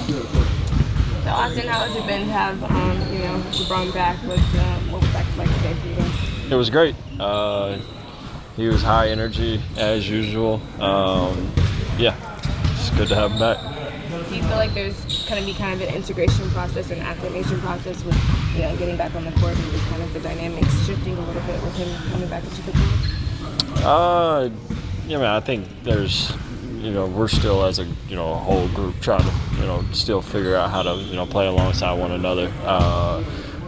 So Austin, how has it been to have LeBron back? What was that like today for you guys? It was great. He was high energy as usual. Yeah, it's good to have him back. Do you feel like there's going to be kind of an integration process, an acclimation process with getting back on the court and just kind of the dynamics shifting a little bit with him coming back into the team? Yeah, man, I think there's, we're still as a, whole group trying to, still figure out how to, play alongside one another.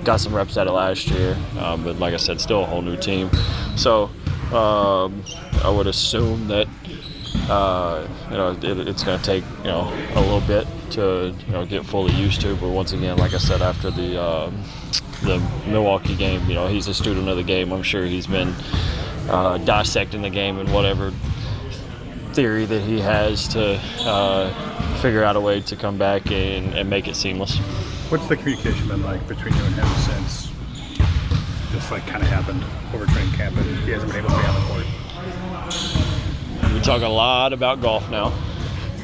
Got some reps at it last year, but like I said, still a whole new team. So I would assume that, it's going to take, a little bit to, get fully used to. But once again, like I said, after the Milwaukee game, he's a student of the game. I'm sure he's been dissecting the game and whatever theory that he has to figure out a way to come back and make it seamless. What's the communication been like between you and him since this kind of happened over training camp and he hasn't been able to be on the court? We talk a lot about golf now.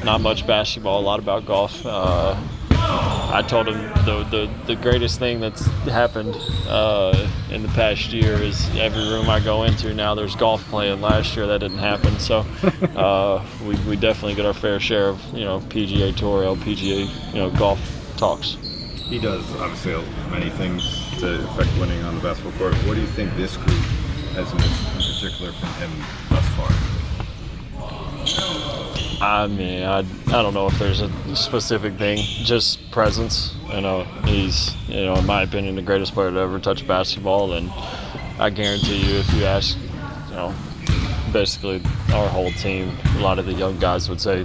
Not much basketball, a lot about golf. I told him the greatest thing that's happened in the past year is every room I go into now there's golf playing. Last year that didn't happen, so we definitely get our fair share of PGA Tour, LPGA golf talks. He does obviously many things to affect winning on the basketball court. What do you think this group has missed in particular from him thus far? I mean, I don't know if there's a specific thing, just presence. He's, in my opinion, the greatest player to ever touch basketball, and I guarantee you if you ask, basically our whole team, a lot of the young guys would say,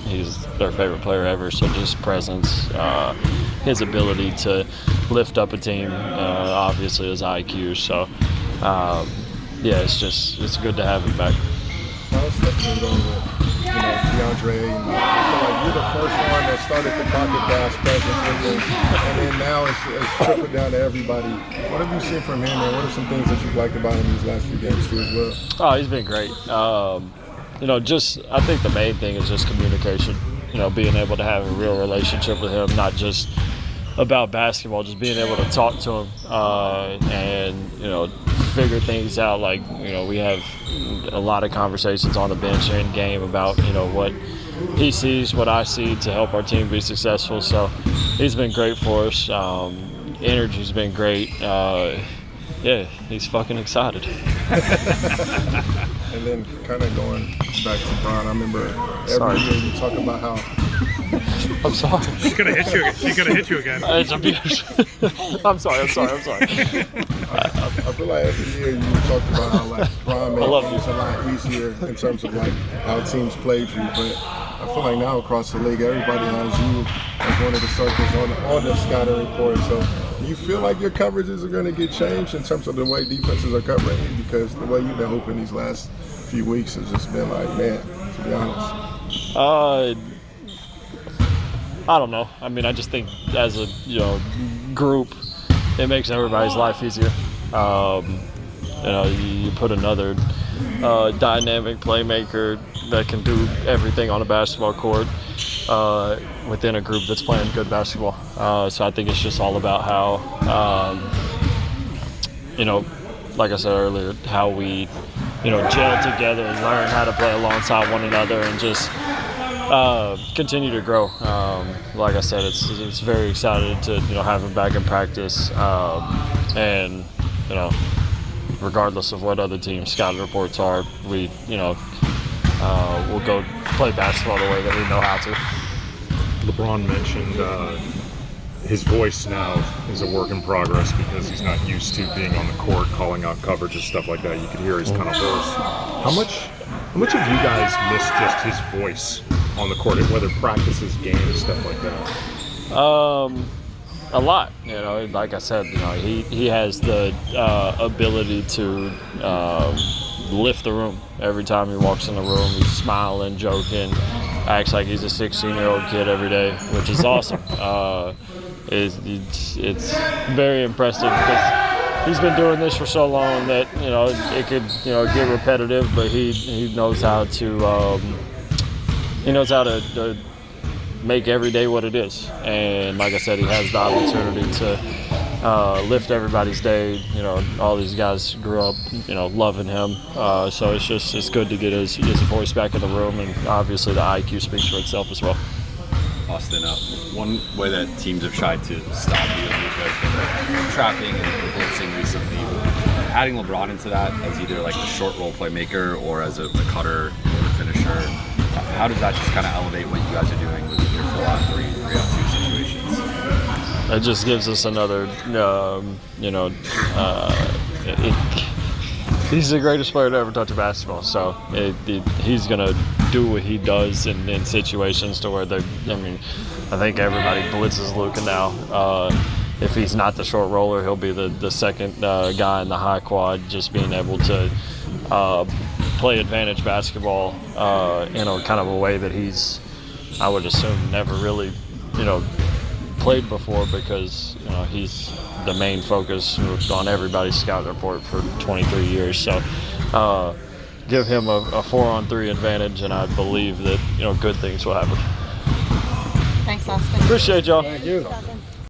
he's their favorite player ever. So just presence, his ability to lift up a team, obviously his IQ. So, yeah, it's good to have him back. DeAndre, I feel like you're the first one that started the pocket pass presence with him, and then now it's trickled down to everybody. What have you seen from him, and what are some things that you've liked about him these last few games too as well? Oh, he's been great. I think the main thing is just communication. Being able to have a real relationship with him, not just about basketball, just being able to talk to him and figure things out. Like we have a lot of conversations on the bench and game about what he sees, what I see to help our team be successful. So he's been great for us. Energy's been great. Yeah, he's fucking excited. And then kind of going back to Bron, I remember every year you talk about how. I'm sorry. She's gonna hit you again. She's gonna hit you again. It's abuse. I'm sorry. I feel like every year you talked about how Bron made things a lot easier in terms of how teams played you, but I feel like now across the league everybody has you as one of the circles on the scouting report. So do you feel like your coverages are going to get changed in terms of the way defenses are covering you? Because the way you've been hooping these last few weeks has just been man, to be honest. I don't know. I mean, I just think as a group, it makes everybody's life easier. You put another dynamic playmaker that can do everything on a basketball court within a group that's playing good basketball. So I think it's just all about how, like I said earlier, how we, gel together and learn how to play alongside one another and just continue to grow. Like I said, it's very excited to have him back in practice, and regardless of what other team scouting reports are, we we'll go play basketball the way that we know how to. LeBron mentioned his voice now is a work in progress because he's not used to being on the court, calling out coverage and stuff like that. You could hear he's kind of hoarse. How much have you guys missed just his voice on the court, whether practices, games, stuff like that? A lot. Like I said, he has the ability to lift the room. Every time he walks in the room, he's smiling, joking, acts like he's a 16-year-old kid every day, which is awesome. It's very impressive because he's been doing this for so long that it could get repetitive, but he knows how to make every day what it is. And like I said, he has the opportunity to lift everybody's day. You know, all these guys grew up, you know, loving him. So it's good to get his voice back in the room, and obviously the IQ speaks for itself as well. Austin, one way that teams have tried to stop you has been trapping and blitzing recently. Adding LeBron into that as either like the short role playmaker or as a cutter or a finisher, how does that just kind of elevate what you guys are doing with your 4-on-3, 3-on-2 situations? It just gives us another, he's the greatest player to ever touch a basketball. So he's going to do what he does in situations to where I think everybody blitzes Luka now. If he's not the short roller, he'll be the second guy in the high quad, just being able to play advantage basketball in a kind of a way that he's, I would assume, never really, played before, because he's the main focus on everybody's scout report for 23 years. So give him a 4-on-3 advantage, and I believe that good things will happen. Thanks, Austin. Appreciate y'all. Thank you.